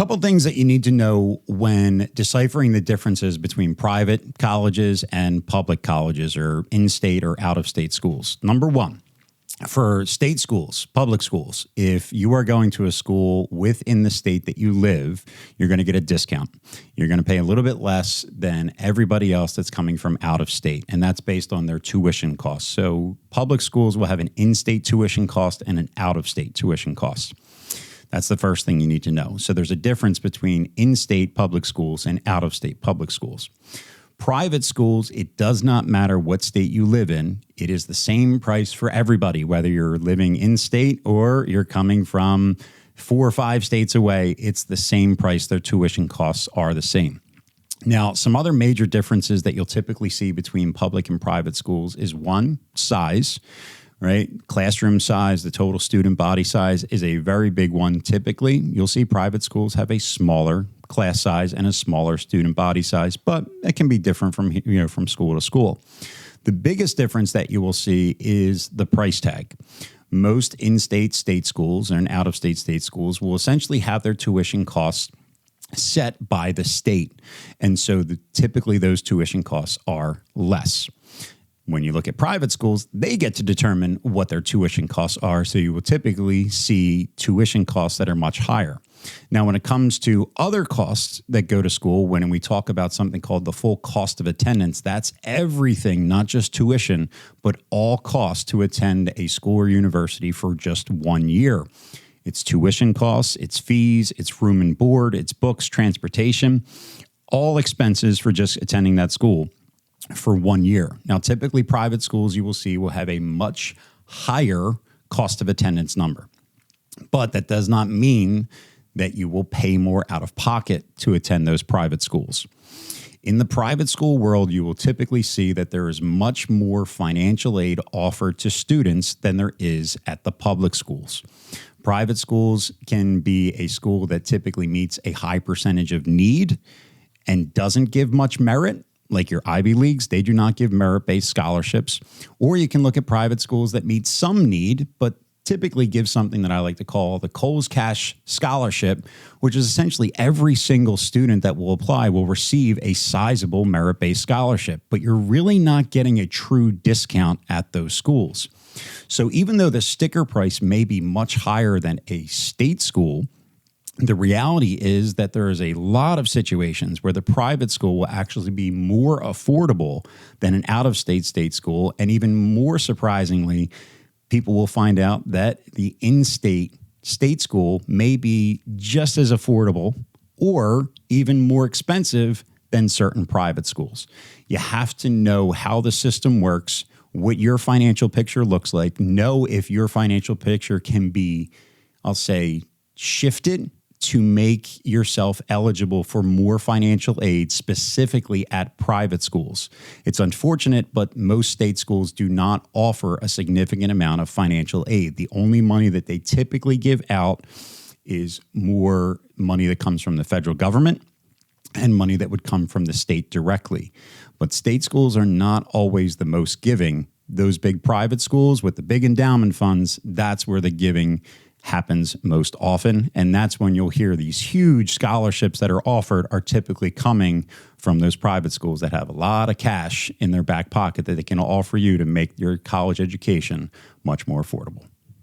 couple things that you need to know when deciphering the differences between private colleges and public colleges or in-state or out-of-state schools. Number one, for state schools, public schools, if you are going to a school within the state that you live, you're going to get a discount. You're going to pay a little bit less than everybody else that's coming from out of state, and that's based on their tuition costs. So public schools will have an in-state tuition cost and an out-of-state tuition cost. That's the first thing you need to know. So there's a difference between in-state public schools and out-of-state public schools. Private schools, it does not matter what state you live in. It is the same price for everybody, whether you're living in state or you're coming from 4 or 5 states away. It's the same price. Their tuition costs are the same. Now, some other major differences that you'll typically see between public and private schools is one, size, right? Classroom size, the total student body size is a very big one. Typically, you'll see private schools have a smaller class size and a smaller student body size, but it can be different from school to school. The biggest difference that you will see is the price tag. Most in-state state schools and out-of-state state schools will essentially have their tuition costs set by the state. And so typically those tuition costs are less. When you look at private schools, they get to determine what their tuition costs are. So you will typically see tuition costs that are much higher. Now, when it comes to other costs that go to school, when we talk about something called the full cost of attendance, that's everything, not just tuition, but all costs to attend a school or university for just 1 year. It's tuition costs, it's fees, it's room and board, it's books, transportation, all expenses for just attending that school for 1 year. Now, typically private schools you will see will have a much higher cost of attendance number, but that does not mean that you will pay more out of pocket to attend those private schools. In the private school world, you will typically see that there is much more financial aid offered to students than there is at the public schools. Private schools can be a school that typically meets a high percentage of need and doesn't give much merit. Like your Ivy Leagues, they do not give merit-based scholarships. Or you can look at private schools that meet some need, but typically give something that I like to call the Kohl's Cash Scholarship, which is essentially every single student that will apply will receive a sizable merit-based scholarship, but you're really not getting a true discount at those schools. So even though the sticker price may be much higher than a state school, the reality is that there is a lot of situations where the private school will actually be more affordable than an out-of-state state school, and even more surprisingly, people will find out that the in-state state school may be just as affordable or even more expensive than certain private schools. You have to know how the system works, what your financial picture looks like, know if your financial picture can be, I'll say, shifted to make yourself eligible for more financial aid, specifically at private schools. It's unfortunate, but most state schools do not offer a significant amount of financial aid. The only money that they typically give out is more money that comes from the federal government and money that would come from the state directly. But state schools are not always the most giving. Those big private schools with the big endowment funds, that's where the giving happens most often. And that's when you'll hear these huge scholarships that are offered are typically coming from those private schools that have a lot of cash in their back pocket that they can offer you to make your college education much more affordable.